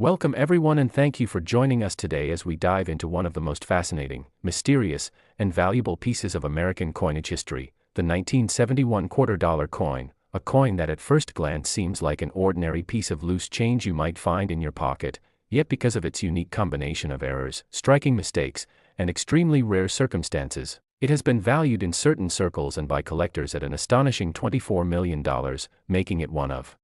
Welcome everyone and thank you for joining us today as we dive into one of the most fascinating, mysterious, and valuable pieces of American coinage history, the 1971 quarter-dollar coin, a coin that at first glance seems like an ordinary piece of loose change you might find in your pocket, yet because of its unique combination of errors, striking mistakes, and extremely rare circumstances, it has been valued in certain circles and by collectors at an astonishing $24 million, making it one of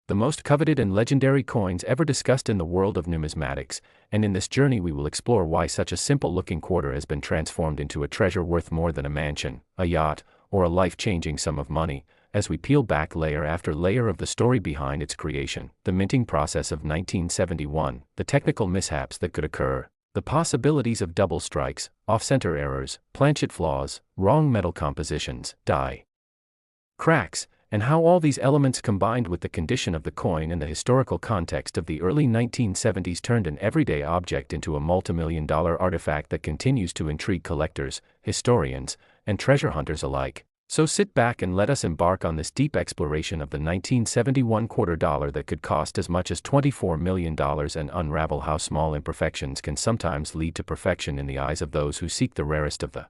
the most coveted and legendary coins ever discussed in the world of numismatics, and in this journey we will explore why such a simple-looking quarter has been transformed into a treasure worth more than a mansion, a yacht, or a life-changing sum of money, as we peel back layer after layer of the story behind its creation, the minting process of 1971, the technical mishaps that could occur, the possibilities of double strikes, off-center errors, planchet flaws, wrong metal compositions, die cracks, and how all these elements combined with the condition of the coin and the historical context of the early 1970s turned an everyday object into a multimillion-dollar artifact that continues to intrigue collectors, historians, and treasure hunters alike. So sit back and let us embark on this deep exploration of the 1971 quarter dollar that could cost as much as $24 million and unravel how small imperfections can sometimes lead to perfection in the eyes of those who seek the rarest of the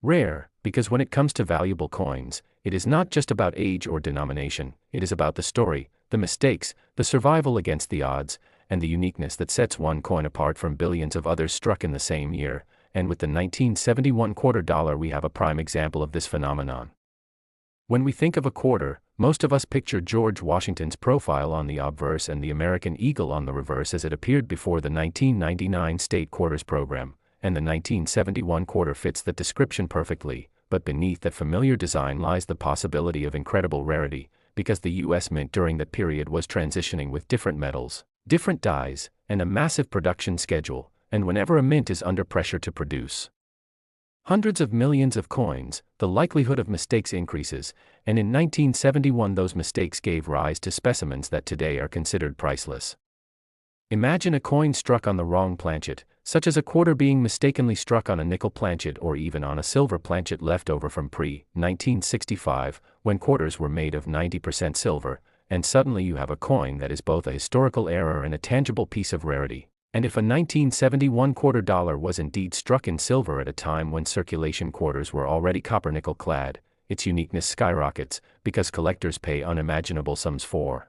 rare, because when it comes to valuable coins, it is not just about age or denomination, it is about the story, the mistakes, the survival against the odds, and the uniqueness that sets one coin apart from billions of others struck in the same year, and with the 1971 quarter dollar we have a prime example of this phenomenon. When we think of a quarter, most of us picture George Washington's profile on the obverse and the American eagle on the reverse as it appeared before the 1999 state quarters program, and the 1971 quarter fits that description perfectly. But beneath that familiar design lies the possibility of incredible rarity, because the U.S. Mint during that period was transitioning with different metals, different dyes, and a massive production schedule, and whenever a mint is under pressure to produce hundreds of millions of coins, the likelihood of mistakes increases, and in 1971 those mistakes gave rise to specimens that today are considered priceless. Imagine a coin struck on the wrong planchet, such as a quarter being mistakenly struck on a nickel planchet or even on a silver planchet left over from pre-1965, when quarters were made of 90% silver, and suddenly you have a coin that is both a historical error and a tangible piece of rarity. And if a 1971 quarter dollar was indeed struck in silver at a time when circulation quarters were already copper-nickel clad, its uniqueness skyrockets, because collectors pay unimaginable sums for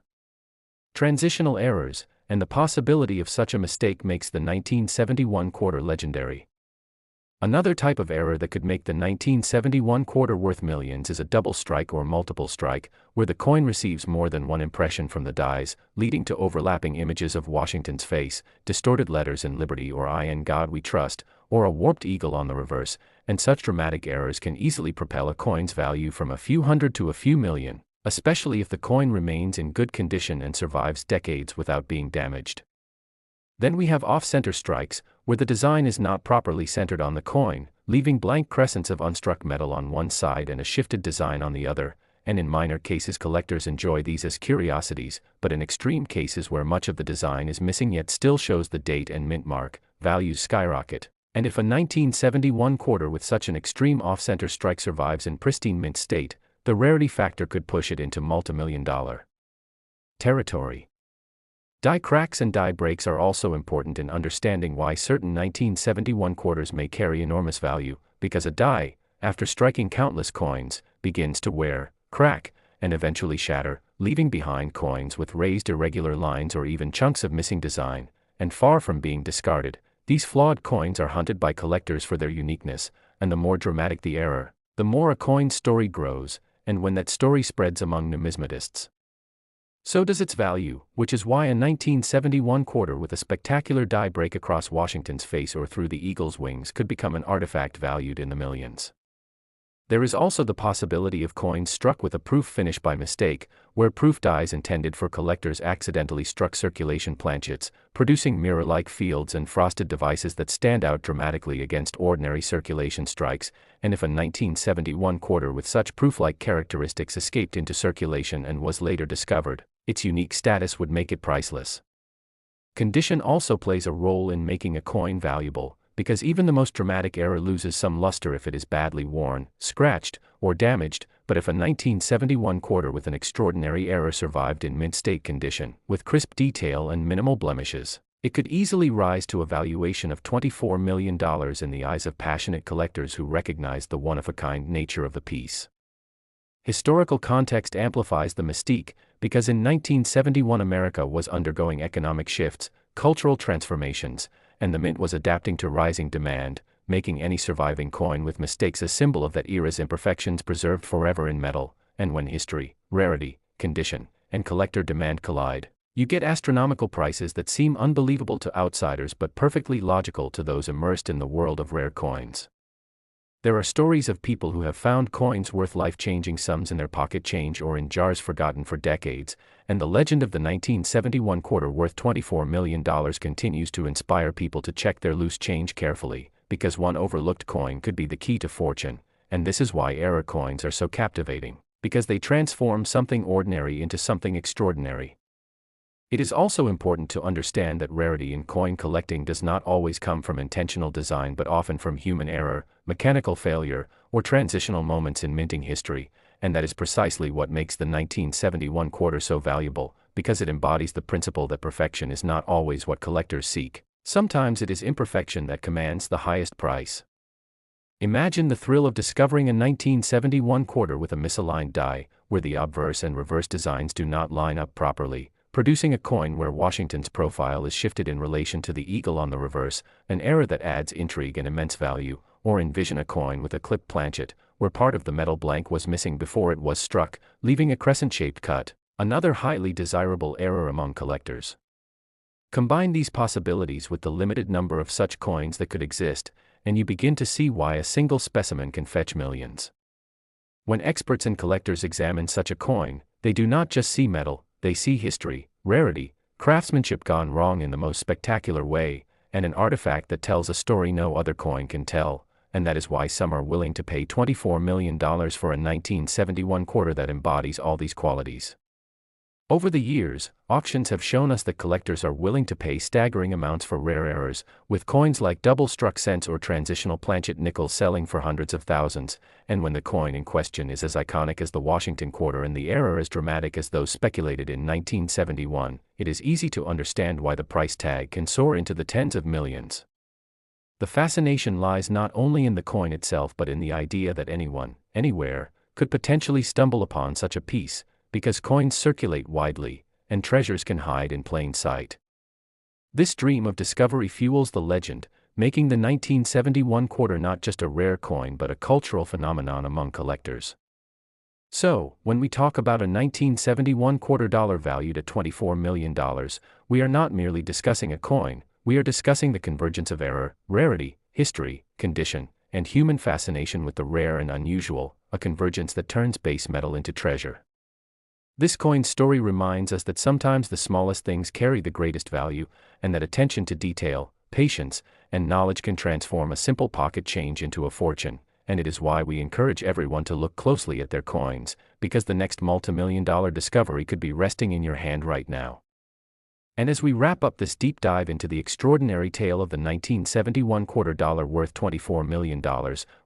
transitional errors, and the possibility of such a mistake makes the 1971 quarter legendary. Another type of error that could make the 1971 quarter worth millions is a double strike or multiple strike, where the coin receives more than one impression from the dies, leading to overlapping images of Washington's face, distorted letters in Liberty or I in God We Trust, or a warped eagle on the reverse, and such dramatic errors can easily propel a coin's value from a few hundred to a few million, especially if the coin remains in good condition and survives decades without being damaged. Then we have off-center strikes, where the design is not properly centered on the coin, leaving blank crescents of unstruck metal on one side and a shifted design on the other, and in minor cases collectors enjoy these as curiosities, but in extreme cases where much of the design is missing yet still shows the date and mint mark, values skyrocket. And if a 1971 quarter with such an extreme off-center strike survives in pristine mint state, the rarity factor could push it into multimillion-dollar territory. Die cracks and die breaks are also important in understanding why certain 1971 quarters may carry enormous value, because a die, after striking countless coins, begins to wear, crack, and eventually shatter, leaving behind coins with raised irregular lines or even chunks of missing design, and far from being discarded, these flawed coins are hunted by collectors for their uniqueness, and the more dramatic the error, the more a coin's story grows, and when that story spreads among numismatists, so does its value, which is why a 1971 quarter with a spectacular die break across Washington's face or through the eagle's wings could become an artifact valued in the millions. There is also the possibility of coins struck with a proof finish by mistake, where proof dies intended for collectors accidentally struck circulation planchets, producing mirror-like fields and frosted devices that stand out dramatically against ordinary circulation strikes, and if a 1971 quarter with such proof-like characteristics escaped into circulation and was later discovered, its unique status would make it priceless. Condition also plays a role in making a coin valuable, because even the most dramatic error loses some luster if it is badly worn, scratched, or damaged, But if a 1971 quarter with an extraordinary error survived in mint state condition, with crisp detail and minimal blemishes, it could easily rise to a valuation of $24 million in the eyes of passionate collectors who recognize the one-of-a-kind nature of the piece. Historical context amplifies the mystique, because in 1971 America was undergoing economic shifts, cultural transformations, and the mint was adapting to rising demand, making any surviving coin with mistakes a symbol of that era's imperfections preserved forever in metal. And when history, rarity, condition, and collector demand collide, you get astronomical prices that seem unbelievable to outsiders but perfectly logical to those immersed in the world of rare coins. There are stories of people who have found coins worth life-changing sums in their pocket change or in jars forgotten for decades, and the legend of the 1971 quarter worth $24 million continues to inspire people to check their loose change carefully, because one overlooked coin could be the key to fortune. And this is why error coins are so captivating, because they transform something ordinary into something extraordinary. It is also important to understand that rarity in coin collecting does not always come from intentional design but often from human error, mechanical failure, or transitional moments in minting history, and that is precisely what makes the 1971 quarter so valuable, because it embodies the principle that perfection is not always what collectors seek. Sometimes it is imperfection that commands the highest price. Imagine the thrill of discovering a 1971 quarter with a misaligned die, where the obverse and reverse designs do not line up properly, producing a coin where Washington's profile is shifted in relation to the eagle on the reverse, an error that adds intrigue and immense value. Or envision a coin with a clipped planchet, where part of the metal blank was missing before it was struck, leaving a crescent-shaped cut, another highly desirable error among collectors. Combine these possibilities with the limited number of such coins that could exist, and you begin to see why a single specimen can fetch millions. When experts and collectors examine such a coin, they do not just see metal, they see history, rarity, craftsmanship gone wrong in the most spectacular way, and an artifact that tells a story no other coin can tell, and that is why some are willing to pay $24 million for a 1971 quarter that embodies all these qualities. Over the years, auctions have shown us that collectors are willing to pay staggering amounts for rare errors, with coins like double-struck cents or transitional planchet nickels selling for hundreds of thousands, and when the coin in question is as iconic as the Washington quarter and the error as dramatic as those speculated in 1971, it is easy to understand why the price tag can soar into the tens of millions. The fascination lies not only in the coin itself but in the idea that anyone, anywhere, could potentially stumble upon such a piece, because coins circulate widely, and treasures can hide in plain sight. This dream of discovery fuels the legend, making the 1971 quarter not just a rare coin but a cultural phenomenon among collectors. So, when we talk about a 1971 quarter dollar valued at $24 million, we are not merely discussing a coin, we are discussing the convergence of error, rarity, history, condition, and human fascination with the rare and unusual, a convergence that turns base metal into treasure. This coin's story reminds us that sometimes the smallest things carry the greatest value, and that attention to detail, patience, and knowledge can transform a simple pocket change into a fortune, and it is why we encourage everyone to look closely at their coins, because the next multi-million-dollar discovery could be resting in your hand right now. And as we wrap up this deep dive into the extraordinary tale of the 1971 quarter dollar worth $24 million,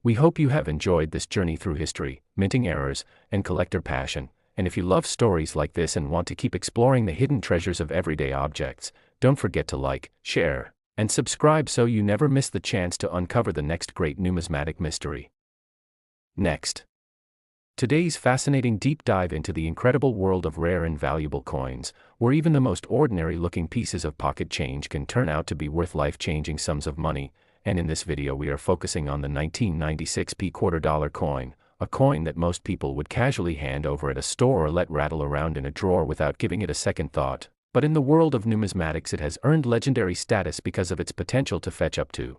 we hope you have enjoyed this journey through history, minting errors, and collector passion. And if you love stories like this and want to keep exploring the hidden treasures of everyday objects, don't forget to like, share, and subscribe so you never miss the chance to uncover the next great numismatic mystery. Next. Today's fascinating deep dive into the incredible world of rare and valuable coins, where even the most ordinary-looking pieces of pocket change can turn out to be worth life-changing sums of money, and in this video we are focusing on the 1996 quarter dollar coin, a coin that most people would casually hand over at a store or let rattle around in a drawer without giving it a second thought. But in the world of numismatics it has earned legendary status because of its potential to fetch up to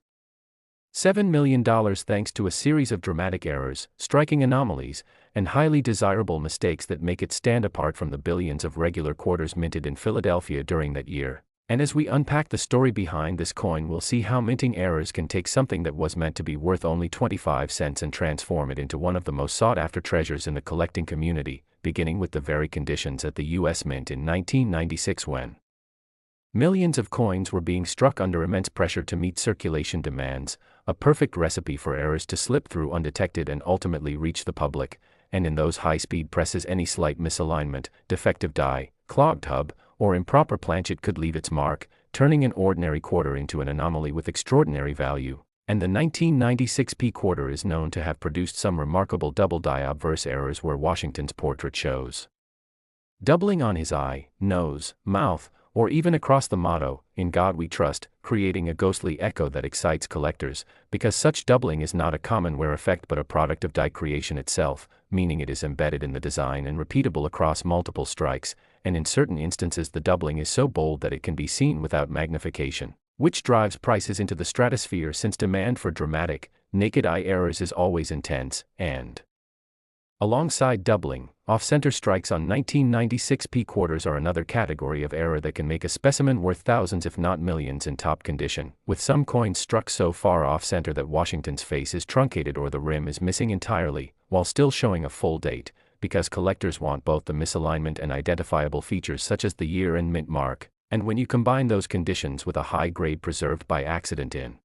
$7 million thanks to a series of dramatic errors, striking anomalies, and highly desirable mistakes that make it stand apart from the billions of regular quarters minted in Philadelphia during that year. And as we unpack the story behind this coin, we'll see how minting errors can take something that was meant to be worth only 25 cents and transform it into one of the most sought-after treasures in the collecting community, beginning with the very conditions at the U.S. Mint in 1996 when millions of coins were being struck under immense pressure to meet circulation demands, a perfect recipe for errors to slip through undetected and ultimately reach the public. and in those high-speed presses any slight misalignment, defective die, clogged hub, or improper planchet could leave its mark, turning an ordinary quarter into an anomaly with extraordinary value. And the 1996 P quarter is known to have produced some remarkable double die obverse errors where Washington's portrait shows doubling on his eye, nose, mouth, or even across the motto, "In God We Trust," creating a ghostly echo that excites collectors, because such doubling is not a common wear effect but a product of die creation itself, meaning it is embedded in the design and repeatable across multiple strikes, and in certain instances the doubling is so bold that it can be seen without magnification, which drives prices into the stratosphere since demand for dramatic, naked-eye errors is always intense, and alongside doubling, off-center strikes on 1996 P quarters are another category of error that can make a specimen worth thousands if not millions in top condition, with some coins struck so far off-center that Washington's face is truncated or the rim is missing entirely, while still showing a full date, because collectors want both the misalignment and identifiable features such as the year and mint mark, and when you combine those conditions with a high grade preserved by accident in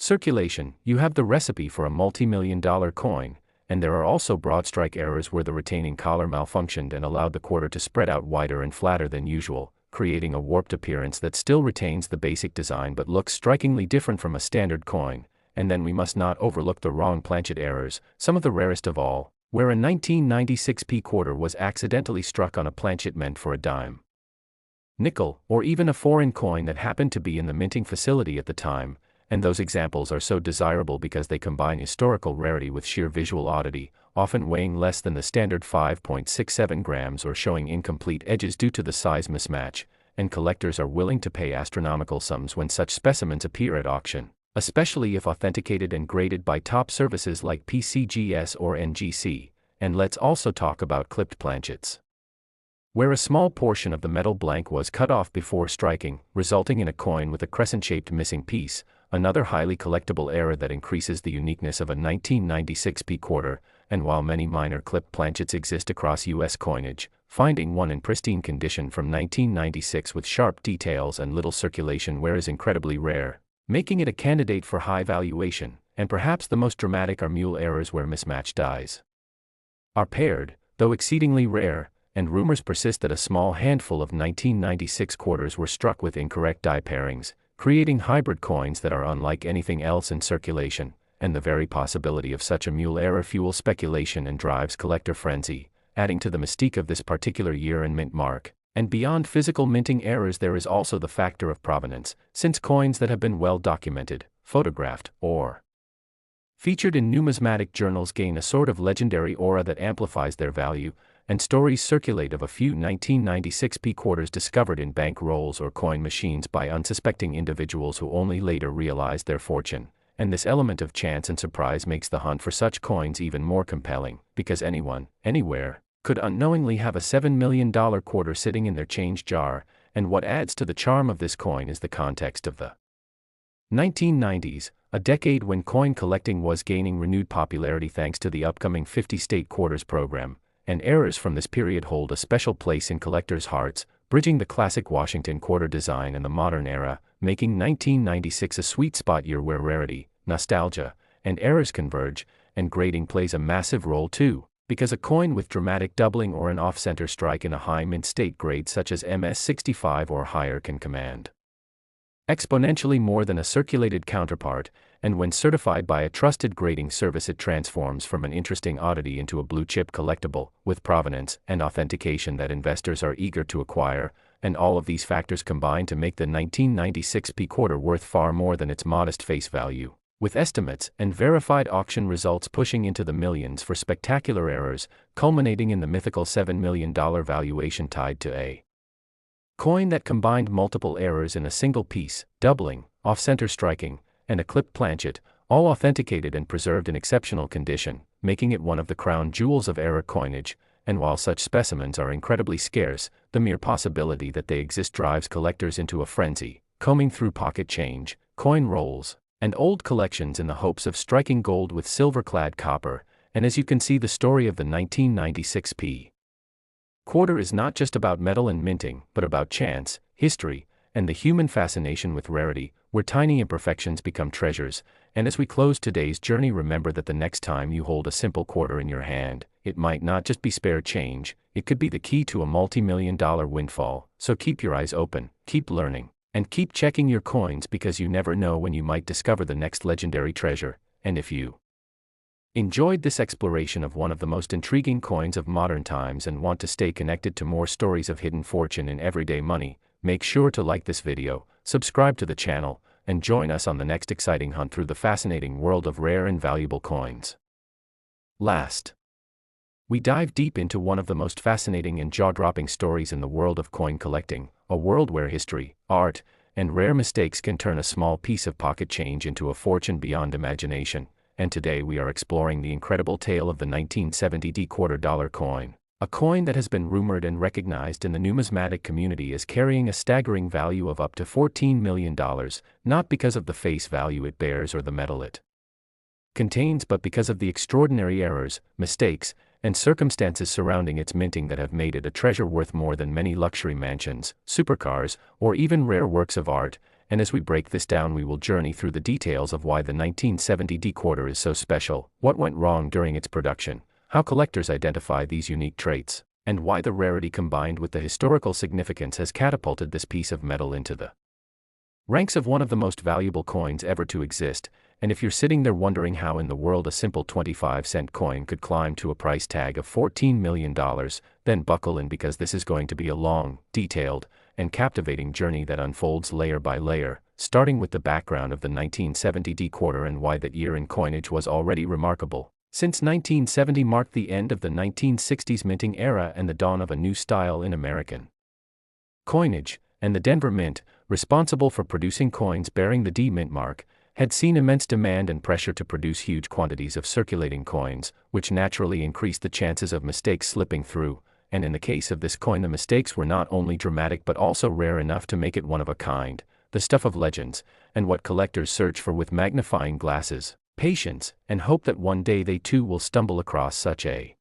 circulation, you have the recipe for a multi-million-dollar coin. And there are also broad strike errors where the retaining collar malfunctioned and allowed the quarter to spread out wider and flatter than usual, creating a warped appearance that still retains the basic design but looks strikingly different from a standard coin. And then we must not overlook the wrong planchet errors, some of the rarest of all, where a 1996 P quarter was accidentally struck on a planchet meant for a dime, nickel, or even a foreign coin that happened to be in the minting facility at the time. And those examples are so desirable because they combine historical rarity with sheer visual oddity, often weighing less than the standard 5.67 grams or showing incomplete edges due to the size mismatch, and collectors are willing to pay astronomical sums when such specimens appear at auction, especially if authenticated and graded by top services like PCGS or NGC. And let's also talk about clipped planchets, where a small portion of the metal blank was cut off before striking, resulting in a coin with a crescent-shaped missing piece. Another highly collectible error that increases the uniqueness of a 1996 P quarter, and while many minor clipped planchets exist across U.S. coinage, finding one in pristine condition from 1996 with sharp details and little circulation wear is incredibly rare, making it a candidate for high valuation, and perhaps the most dramatic are mule errors where mismatched dies are paired, though exceedingly rare, and rumors persist that a small handful of 1996 quarters were struck with incorrect die pairings, creating hybrid coins that are unlike anything else in circulation, and the very possibility of such a mule error fuels speculation and drives collector frenzy, adding to the mystique of this particular year and mint mark. And beyond physical minting errors there is also the factor of provenance, since coins that have been well documented, photographed, or featured in numismatic journals gain a sort of legendary aura that amplifies their value, and stories circulate of a few 1996 P quarters discovered in bank rolls or coin machines by unsuspecting individuals who only later realized their fortune. And this element of chance and surprise makes the hunt for such coins even more compelling, because anyone, anywhere, could unknowingly have a $7 million quarter sitting in their change jar, and what adds to the charm of this coin is the context of the 1990s, a decade when coin collecting was gaining renewed popularity thanks to the upcoming 50-state quarters program. And errors from this period hold a special place in collectors' hearts, bridging the classic Washington quarter design and the modern era, making 1996 a sweet spot year where rarity, nostalgia, and errors converge, and grading plays a massive role too, because a coin with dramatic doubling or an off-center strike in a high mint state grade such as MS65 or higher can command exponentially more than a circulated counterpart, and when certified by a trusted grading service it transforms from an interesting oddity into a blue-chip collectible, with provenance and authentication that investors are eager to acquire, and all of these factors combine to make the 1996 P quarter worth far more than its modest face value, with estimates and verified auction results pushing into the millions for spectacular errors, culminating in the mythical $7 million valuation tied to a coin that combined multiple errors in a single piece, doubling, off-center striking, and a clipped planchet, all authenticated and preserved in exceptional condition, making it one of the crown jewels of error coinage. And while such specimens are incredibly scarce, the mere possibility that they exist drives collectors into a frenzy, combing through pocket change, coin rolls, and old collections in the hopes of striking gold with silver-clad copper. And as you can see, the story of the 1996 P quarter is not just about metal and minting, but about chance, history, and the human fascination with rarity, where tiny imperfections become treasures. And as we close today's journey, remember that the next time you hold a simple quarter in your hand, It might not just be spare change, it could be the key to a multi-million-dollar windfall, so keep your eyes open, keep learning, and keep checking your coins because you never know when you might discover the next legendary treasure. And if you enjoyed this exploration of one of the most intriguing coins of modern times and want to stay connected to more stories of hidden fortune in everyday money, make sure to like this video, subscribe to the channel, and join us on the next exciting hunt through the fascinating world of rare and valuable coins. Last, we dive deep into one of the most fascinating and jaw-dropping stories in the world of coin collecting, a world where history, art, and rare mistakes can turn a small piece of pocket change into a fortune beyond imagination. And today we are exploring the incredible tale of the 1970 quarter-dollar coin, a coin that has been rumored and recognized in the numismatic community as carrying a staggering value of up to $14 million, not because of the face value it bears or the metal it contains, but because of the extraordinary errors, mistakes, and circumstances surrounding its minting that have made it a treasure worth more than many luxury mansions, supercars, or even rare works of art. And as we break this down, we will journey through the details of why the 1970 quarter is so special, what went wrong during its production, how collectors identify these unique traits, and why the rarity combined with the historical significance has catapulted this piece of metal into the ranks of one of the most valuable coins ever to exist. And if you're sitting there wondering how in the world a simple 25-cent coin could climb to a price tag of $14 million, then buckle in because this is going to be a long, detailed, and captivating journey that unfolds layer by layer, starting with the background of the 1970 quarter and why that year in coinage was already remarkable. Since 1970 marked the end of the 1960s minting era and the dawn of a new style in American coinage, and the Denver Mint, responsible for producing coins bearing the D Mint mark, had seen immense demand and pressure to produce huge quantities of circulating coins, which naturally increased the chances of mistakes slipping through. And in the case of this coin, the mistakes were not only dramatic but also rare enough to make it one of a kind, the stuff of legends, and what collectors search for with magnifying glasses, patience, and hope that one day they too will stumble across such a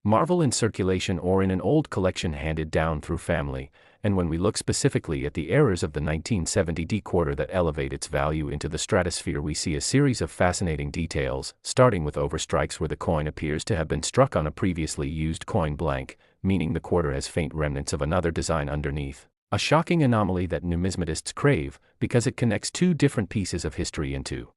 marvel in circulation or in an old collection handed down through family. And when we look specifically at the errors of the 1970 quarter that elevate its value into the stratosphere, we see a series of fascinating details, starting with overstrikes where the coin appears to have been struck on a previously used coin blank, meaning the quarter has faint remnants of another design underneath, a shocking anomaly that numismatists crave, because it connects two different pieces of history into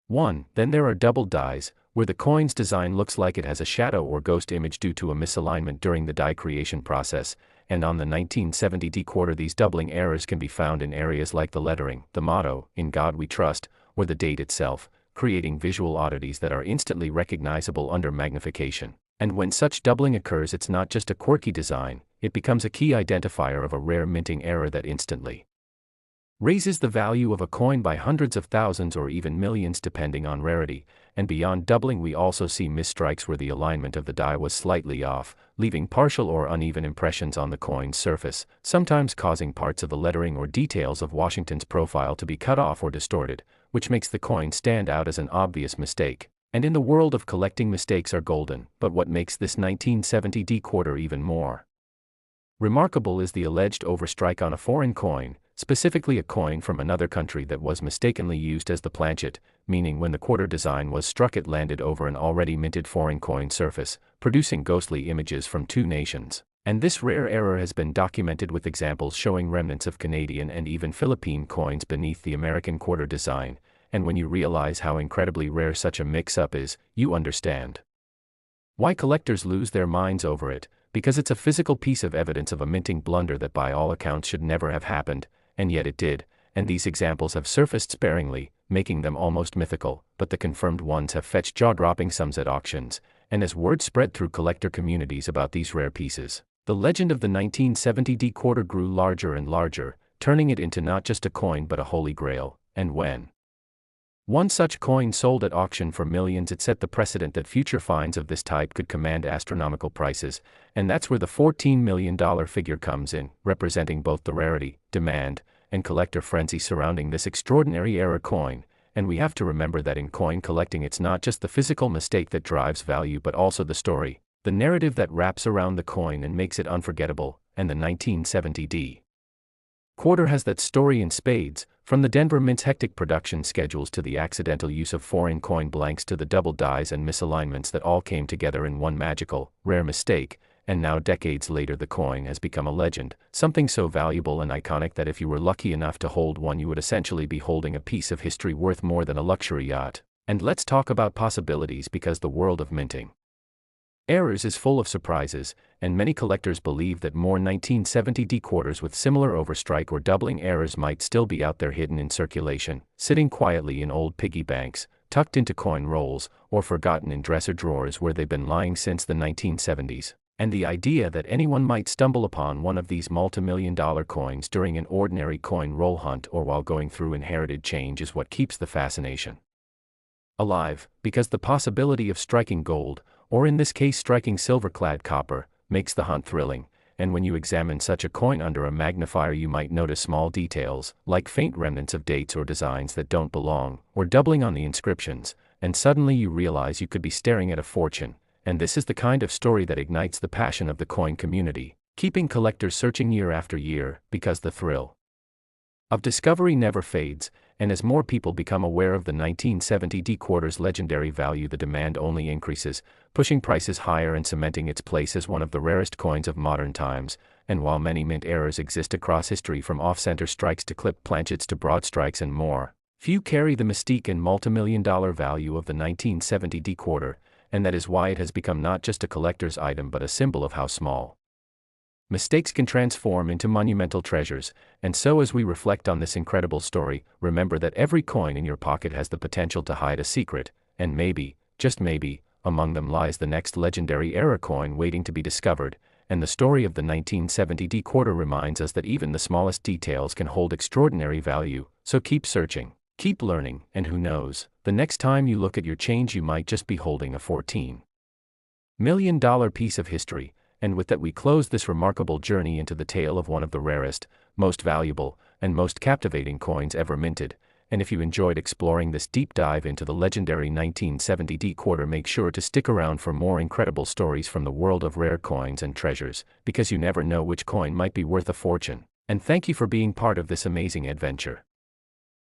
one. Then there are double dies, where the coin's design looks like it has a shadow or ghost image due to a misalignment during the die creation process. And on the 1970 quarter, these doubling errors can be found in areas like the lettering, the motto, "In God We Trust," or the date itself, creating visual oddities that are instantly recognizable under magnification. And when such doubling occurs, it's not just a quirky design, it becomes a key identifier of a rare minting error that instantly raises the value of a coin by hundreds of thousands or even millions depending on rarity. And beyond doubling, we also see misstrikes where the alignment of the die was slightly off, leaving partial or uneven impressions on the coin's surface, sometimes causing parts of the lettering or details of Washington's profile to be cut off or distorted, which makes the coin stand out as an obvious mistake. And in the world of collecting, mistakes are golden, but what makes this 1970 quarter even more remarkable is the alleged overstrike on a foreign coin, specifically a coin from another country that was mistakenly used as the planchet, meaning when the quarter design was struck it landed over an already minted foreign coin surface, producing ghostly images from two nations. And this rare error has been documented with examples showing remnants of Canadian and even Philippine coins beneath the American quarter design. And when you realize how incredibly rare such a mix-up is, you understand why collectors lose their minds over it, because it's a physical piece of evidence of a minting blunder that by all accounts should never have happened. And yet it did, and these examples have surfaced sparingly, making them almost mythical, but the confirmed ones have fetched jaw-dropping sums at auctions. And as word spread through collector communities about these rare pieces, the legend of the 1970 quarter grew larger and larger, turning it into not just a coin but a holy grail. And when one such coin sold at auction for millions, it set the precedent that future finds of this type could command astronomical prices. And that's where the $14 million figure comes in, representing both the rarity, demand, and collector frenzy surrounding this extraordinary error coin. And we have to remember that in coin collecting, it's not just the physical mistake that drives value but also the story, the narrative that wraps around the coin and makes it unforgettable. And the 1970 Quarter has that story in spades, from the Denver Mint's hectic production schedules to the accidental use of foreign coin blanks to the double dies and misalignments that all came together in one magical, rare mistake, and now decades later the coin has become a legend, something so valuable and iconic that if you were lucky enough to hold one you would essentially be holding a piece of history worth more than a luxury yacht. And let's talk about possibilities, because the world of minting errors is full of surprises, and many collectors believe that more 1970 quarters with similar overstrike or doubling errors might still be out there hidden in circulation, sitting quietly in old piggy banks, tucked into coin rolls, or forgotten in dresser drawers where they've been lying since the 1970s. And the idea that anyone might stumble upon one of these multi-million-dollar coins during an ordinary coin roll hunt or while going through inherited change is what keeps the fascination alive, because the possibility of striking gold, or in this case striking silver-clad copper, makes the hunt thrilling. And when you examine such a coin under a magnifier you might notice small details, like faint remnants of dates or designs that don't belong, or doubling on the inscriptions, and suddenly you realize you could be staring at a fortune. And this is the kind of story that ignites the passion of the coin community, keeping collectors searching year after year, because the thrill of discovery never fades. And as more people become aware of the 1970 quarter's legendary value, the demand only increases, pushing prices higher and cementing its place as one of the rarest coins of modern times. And while many mint errors exist across history, from off-center strikes to clipped planchets to broad strikes and more, few carry the mystique and multimillion-dollar value of the 1970 quarter, and that is why it has become not just a collector's item but a symbol of how small mistakes can transform into monumental treasures. And so as we reflect on this incredible story, remember that every coin in your pocket has the potential to hide a secret, and maybe, just maybe, among them lies the next legendary era coin waiting to be discovered. And the story of the 1970 quarter reminds us that even the smallest details can hold extraordinary value, so keep searching, keep learning, and who knows, the next time you look at your change you might just be holding a $14 million piece of history. And with that we close this remarkable journey into the tale of one of the rarest, most valuable, and most captivating coins ever minted. And if you enjoyed exploring this deep dive into the legendary 1970 quarter, make sure to stick around for more incredible stories from the world of rare coins and treasures, because you never know which coin might be worth a fortune. And thank you for being part of this amazing adventure.